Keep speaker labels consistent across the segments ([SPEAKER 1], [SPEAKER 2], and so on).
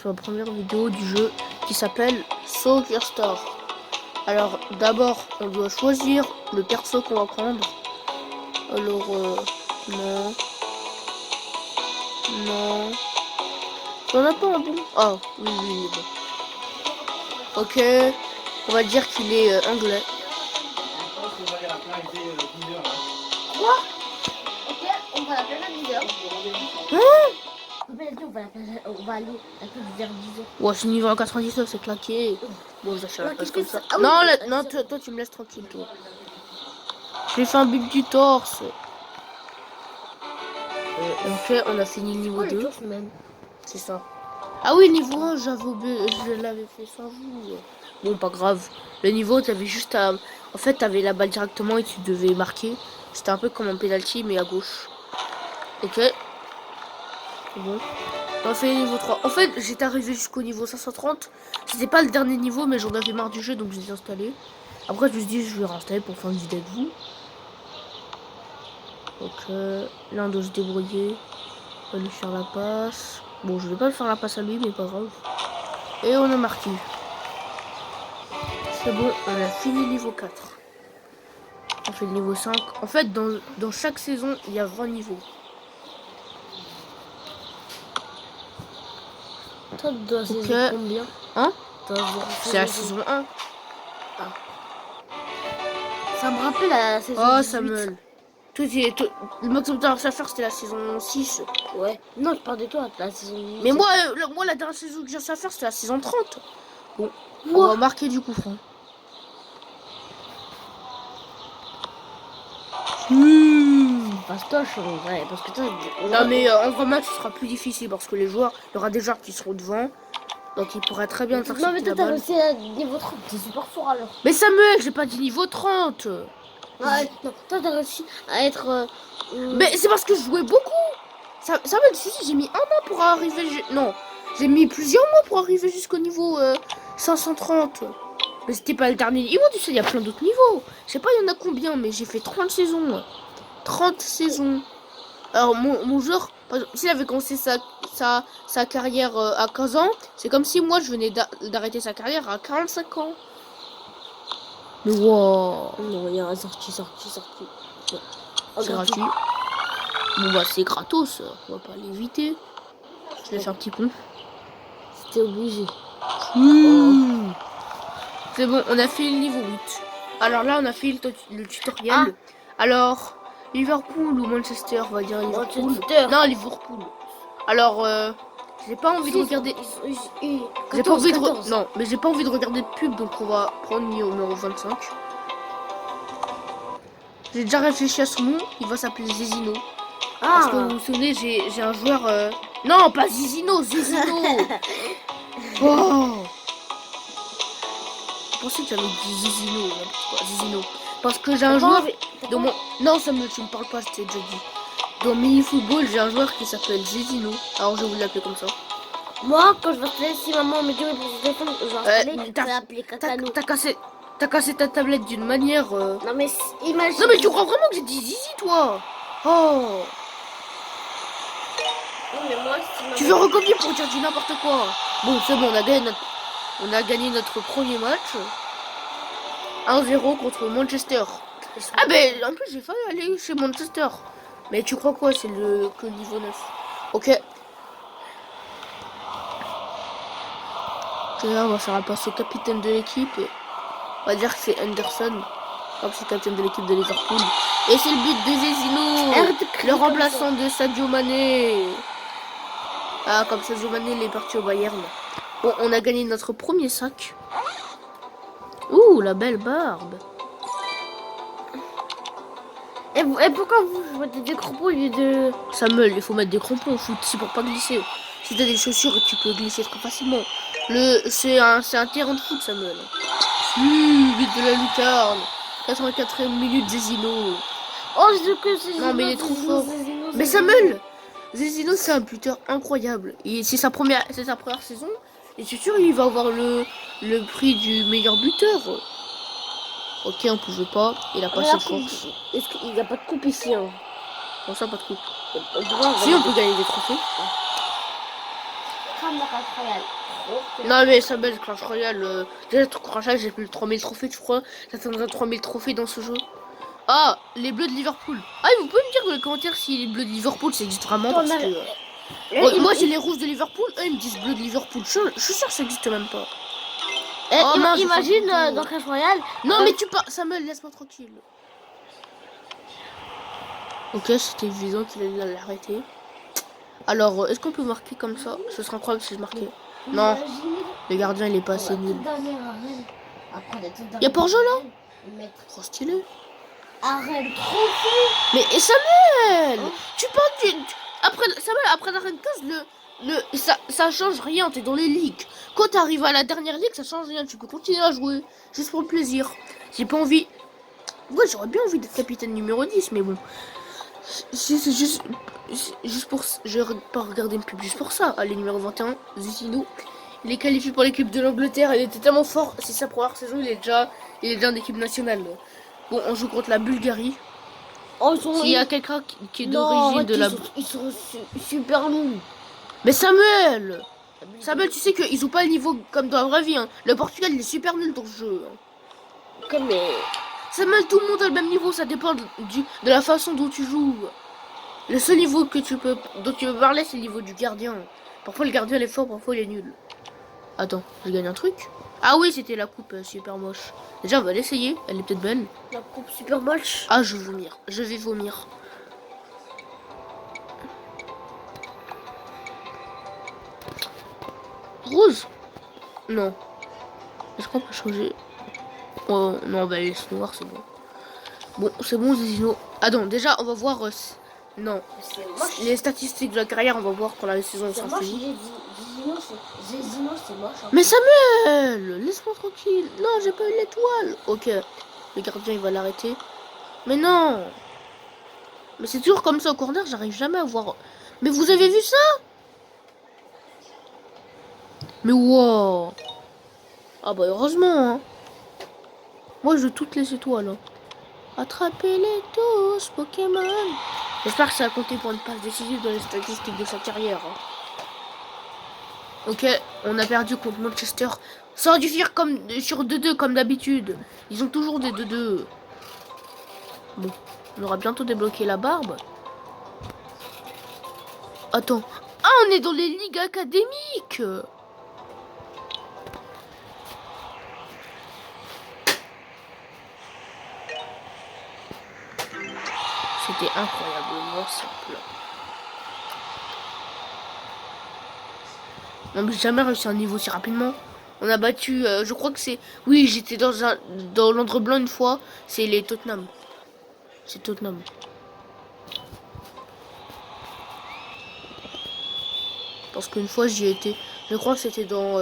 [SPEAKER 1] C'est ma première vidéo du jeu qui s'appelle Soccer Star. Alors d'abord on doit choisir le perso qu'on va prendre. Alors non. Non. On a pas un bon. Ah oui il est bon. Ok. On va dire qu'il est anglais.
[SPEAKER 2] Quoi? Ok, on va l'appeler à 10h. On va aller à 10h.
[SPEAKER 1] Ouais, c'est niveau 99, c'est claqué. Bon, j'achète la place comme ça.
[SPEAKER 2] Ah oui,
[SPEAKER 1] Non, non, toi, tu me laisses tranquille, toi. J'ai fait un but du torse. Ok, on a fini le niveau 2. C'est ça. Ah oui, niveau 1, je l'avais fait sans vous. Bon, pas grave. Le niveau, t'avais juste à... En fait, t'avais la balle directement et tu devais marquer. C'était un peu comme un penalty, mais à gauche. Ok. C'est bon. On a fait le niveau 3. En fait, j'étais arrivé jusqu'au niveau 530. C'était pas le dernier niveau, mais j'en avais marre du jeu, donc je l'ai installé. Après, je me suis dit, je vais réinstaller pour faire une vidéo avec vous. Donc, là, on doit se débrouiller. On va lui faire la passe. Bon, je vais pas lui faire la passe à lui, mais pas grave. Et on a marqué. C'est bon, on a fini le niveau 4. On fait le niveau 5. En fait, dans chaque saison, il y a 20 niveaux.
[SPEAKER 2] Toi, de la saison combien?
[SPEAKER 1] Hein? C'est la saison 1.
[SPEAKER 2] Ah. Ça me rappelle la saison 18.
[SPEAKER 1] Oh, Samuel. Le maximum de faire c'était la saison 6.
[SPEAKER 2] Ouais. Non, je parle de toi, la saison 18.
[SPEAKER 1] Mais moi, la dernière saison que j'ai réussi à faire, c'était la saison 30. Bon, on va marquer du coup franc.
[SPEAKER 2] Passe-toi, en vrai. Parce que toi.
[SPEAKER 1] Non, mais en vrai match, ce sera plus difficile parce que les joueurs, il y aura des joueurs qui seront devant. Donc il pourrait très bien intercepter.
[SPEAKER 2] Non, mais toi, t'as réussi à niveau 30. T'es super fort alors.
[SPEAKER 1] Mais Samuel, j'ai pas dit niveau 30.
[SPEAKER 2] Ouais, non, toi, t'as réussi à être.
[SPEAKER 1] Mais c'est parce que je jouais beaucoup. Samuel, si, j'ai mis un an pour arriver. Non, j'ai mis plusieurs mois pour arriver jusqu'au niveau 530. Mais c'était pas le dernier niveau, tu sais, il y a plein d'autres niveaux. Je sais pas, il y en a combien, mais j'ai fait 30 saisons. 30 saisons. Alors, mon joueur, s'il avait commencé sa carrière à 15 ans, c'est comme si moi, je venais d'arrêter sa carrière à 45 ans. Mais wow.
[SPEAKER 2] Non, il y a un sorti.
[SPEAKER 1] Ouais. C'est gratuit. Bon, bah, c'est gratos. On va pas l'éviter. Je vais faire un petit pont.
[SPEAKER 2] C'était obligé.
[SPEAKER 1] C'est bon, on a fait le niveau 8. Alors là, on a fait le tutoriel. Alors, Liverpool ou Manchester, on va dire Liverpool. Non, Liverpool. Alors, j'ai pas envie de regarder. J'ai pas envie de. Non, mais j'ai pas envie de regarder de pub, donc on va prendre numéro 25. J'ai déjà réfléchi à son nom, il va s'appeler Zizino. Parce que vous vous souvenez, j'ai un joueur. Non, pas Zizino, Zizino. Oh. Je pensais que j'avais dit Zizino, Zizino. Parce que j'ai un joueur dans mon... Non, tu me parles pas, je t'ai déjà dit. Dans Mini Football, j'ai un joueur qui s'appelle Zizino. Alors je vais vous l'appeler comme ça.
[SPEAKER 2] Moi, quand je vais installer, si maman me dit pour son téléphone, je vais appeler Kakano.
[SPEAKER 1] T'as cassé ta tablette d'une manière...
[SPEAKER 2] Non mais imagine...
[SPEAKER 1] Non mais tu crois vraiment que j'ai dit Zizi, toi? Oh.
[SPEAKER 2] Oui, mais moi,
[SPEAKER 1] tu veux recopier pour dire du n'importe quoi? Bon, c'est bon, on a gagné notre premier match. 1-0 contre Manchester. Ah ben, en plus, j'ai failli aller chez Manchester. Mais tu crois quoi? C'est que le niveau 9. Ok. Et là, on va faire un passe au capitaine de l'équipe. On va dire que c'est Anderson. Comme c'est le capitaine de l'équipe de Liverpool. Et c'est le but de Zezino. Le remplaçant de Sadio Mané. Ah, comme Sadio Mané, il est parti au Bayern. Bon, on a gagné notre premier sac. Ouh, la belle barbe.
[SPEAKER 2] Et pourquoi vous mettez des crampons au lieu de...
[SPEAKER 1] Samuel, il faut mettre des crampons au foot, c'est pour pas glisser. Si t'as des chaussures, tu peux glisser très facilement. C'est un terrain de foot, Samuel. But de la lucarne. 84e minute, Zezino.
[SPEAKER 2] Oh, je dis que c'est...
[SPEAKER 1] Non, mais il est trop fort. Mais Samuel, Zezino, c'est un buteur incroyable. Et c'est sa première saison. Et c'est sûr, il va avoir le prix du meilleur buteur. Ok, on pouvait pas. Il a pas cette force.
[SPEAKER 2] Est-ce qu'il n'y a pas de coupe ici, hein?
[SPEAKER 1] Bon, ça, pas de coupe. Si, on peut gagner des trophées.
[SPEAKER 2] crame la Clash Royale.
[SPEAKER 1] Non mais ça belle Clash Royale. Déjà Clash Royale j'ai plus de 3000 trophées je crois. J'atteindrai 3000 trophées dans ce jeu. Ah les bleus de Liverpool. Ah vous pouvez me dire dans les commentaires si les bleus de Liverpool ça existe vraiment parce que... moi j'ai les rouges de Liverpool. Eux ils me disent bleus de Liverpool. Je suis sûr que ça existe même pas.
[SPEAKER 2] Imagine dans Clash Royale.
[SPEAKER 1] Non mais tu pas. Samuel laisse-moi tranquille. Ok c'était évident qu'il allait l'arrêter. Alors est-ce qu'on peut marquer comme ça? Ce serait incroyable si je marquais. Non. Le gardien il est pas assez nul. Y'a pas jeu là? Trop stylé.
[SPEAKER 2] Arène trophée.
[SPEAKER 1] Mais et Samuel, tu penses après Samuel après l'arène 15 ça change rien, t'es dans les ligues. Quand t'arrives à la dernière ligue, ça change rien, tu peux continuer à jouer juste pour le plaisir. J'ai pas envie. Ouais, j'aurais bien envie d'être capitaine numéro 10 mais bon. C'est juste pour je vais pas regarder une pub juste pour ça. Allez numéro 21, Zutino. Il est qualifié pour l'équipe de l'Angleterre, il était tellement fort, c'est sa première saison, il est déjà en équipe nationale. Bon, on joue contre la Bulgarie. S'il y a quelqu'un qui est d'origine de la...
[SPEAKER 2] Ils sont super nuls.
[SPEAKER 1] Mais Samuel, tu sais qu'ils ont pas le niveau comme dans la vraie vie. Hein. Le Portugal, il est super nul dans ce jeu.
[SPEAKER 2] Comme
[SPEAKER 1] Samuel, tout le monde a le même niveau, ça dépend de la façon dont tu joues. Le seul niveau dont tu peux parler, c'est le niveau du gardien. Parfois, le gardien il est fort, parfois, il est nul. Attends, je gagne un truc. Ah oui, c'était la coupe super moche. Déjà, on va l'essayer. Elle est peut-être belle.
[SPEAKER 2] La coupe super moche.
[SPEAKER 1] Ah, je vais vomir. Je vais vomir. Rose? Non. Est-ce qu'on peut changer? Oh non, bah laisse noir, c'est bon. Bon, c'est bon, Zizino. Ah non, déjà, on va voir... non. Les statistiques de la carrière, on va voir quand la saison sera finie.
[SPEAKER 2] Zizino, c'est moche. Hein.
[SPEAKER 1] Mais Samuel, laisse-moi tranquille. Non, j'ai pas eu l'étoile. Ok, le gardien, il va l'arrêter. Mais non. Mais c'est toujours comme ça au corner, j'arrive jamais à voir. Mais vous avez vu ça? Mais wow. Ah bah heureusement. Hein. Moi, je veux toutes les étoiles. Hein. Attrapez-les tous, Pokémon. J'espère que ça a compté pour une passe décisive dans les statistiques de sa carrière. Hein. Ok, on a perdu contre Manchester. Ça aurait dû faire comme sur 2-2 comme d'habitude. Ils ont toujours des 2-2. Bon, on aura bientôt débloqué la barbe. Attends. Ah, on est dans les ligues académiques. C'était incroyablement simple. On n'a jamais réussi un niveau si rapidement. On a battu, je crois que c'est... Oui, j'étais dans Londres Blanc une fois. C'est les Tottenham. C'est Tottenham. Parce qu'une fois j'y étais. Je crois que c'était dans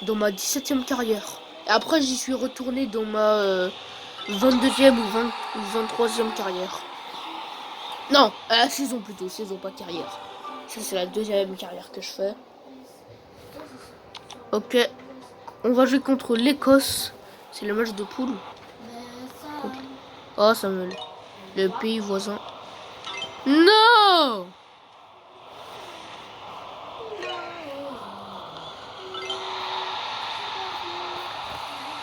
[SPEAKER 1] ma 17e carrière. Et après j'y suis retourné dans ma 22e ou 23e carrière. Non, saison plutôt. Saison, pas carrière. Ça c'est la 2e carrière que je fais. Ok, on va jouer contre l'Écosse. C'est le match de poule. Oh Samuel, le pays voisin. Non!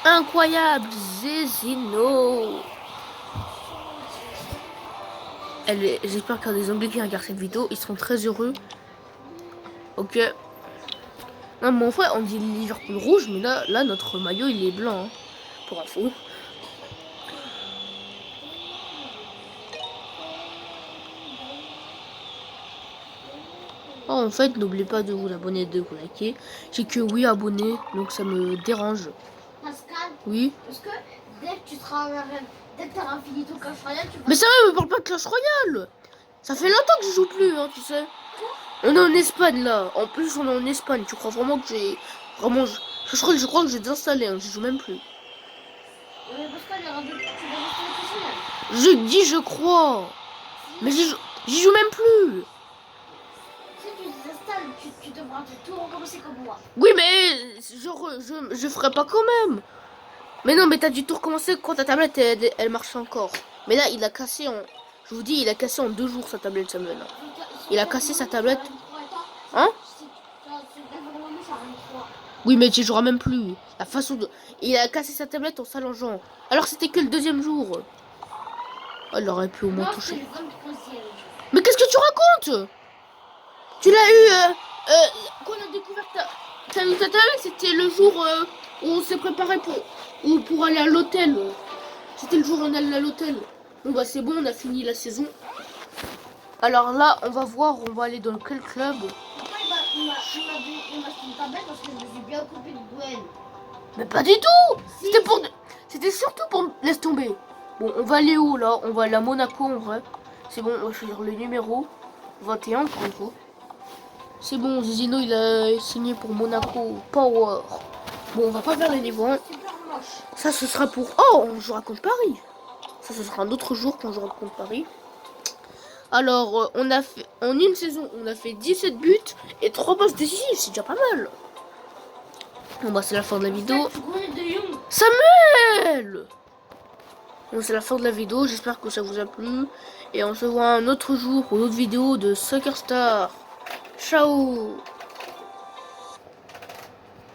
[SPEAKER 1] Incroyable, Zezino. J'espère qu'il y a des Anglais qui regardent cette vidéo. Ils seront très heureux. Ok. Non, mais en fait, on dit Liverpool rouge, mais là notre maillot, il est blanc. Hein, pour info. Oh, en fait, n'oubliez pas de vous abonner, de vous liker. J'ai que oui abonné, donc ça me dérange.
[SPEAKER 2] Pascal,
[SPEAKER 1] oui.
[SPEAKER 2] Est-ce que dès que tu seras en arène, dès que tu auras fini ton Clash Royale, tu vas...
[SPEAKER 1] Mais ça va, me parle pas de Clash Royale. Ça fait longtemps que je joue plus, hein, tu sais. On est en Espagne là. En plus, on est en Espagne. Tu crois vraiment que j'ai... Vraiment, je crois que j'ai désinstallé. Hein. Je joue même plus.
[SPEAKER 2] Mais Pascal, il y aura tu vas rester
[SPEAKER 1] Je dis je crois. Mais j'y joue même plus.
[SPEAKER 2] Si tu désinstalles, tu devras tout recommencer comme moi.
[SPEAKER 1] Oui, mais je ferai pas quand même. Mais non, mais t'as dû tout recommencer quand ta tablette, elle marche encore. Mais là, il a cassé en... Je vous dis, il a cassé en 2 jours sa tablette, Samuel. Il a cassé sa tablette. Hein? Oui, mais tu joueras même plus. La façon de... Il a cassé sa tablette en s'allongeant. Alors c'était que le deuxième jour. Oh, il aurait pu au moins toucher. Mais qu'est-ce que tu racontes? Tu l'as eu... Quand on a découvert ta tablette, c'était le jour où on s'est préparé pour aller à l'hôtel. C'était le jour où on allait à l'hôtel. Bon bah c'est bon, on a fini la saison. Alors là, on va voir, on va aller dans quel club.
[SPEAKER 2] Il m'a acheté une tablette parce que je me suis bien occupée de Gwen.
[SPEAKER 1] Mais pas du tout.
[SPEAKER 2] Si,
[SPEAKER 1] C'était surtout pour... Laisse tomber. Bon, on va aller où là? On va aller à Monaco en vrai. C'est bon, on va choisir le numéro 21 encore une fois. C'est bon, Zizino il a signé pour Monaco Power. Bon, on va pas faire les niveaux 1. Ça, ce sera pour... Oh, on jouera contre Paris. Ça, ce sera un autre jour qu'on jouera contre Paris. Alors, on a fait... En une saison, on a fait 17 buts et 3 passes décisives. C'est déjà pas mal. Bon, bah, c'est la fin de la vidéo. Samuel! Bon, c'est la fin de la vidéo. J'espère que ça vous a plu. Et on se voit un autre jour pour une autre vidéo de Soccer Star. Ciao!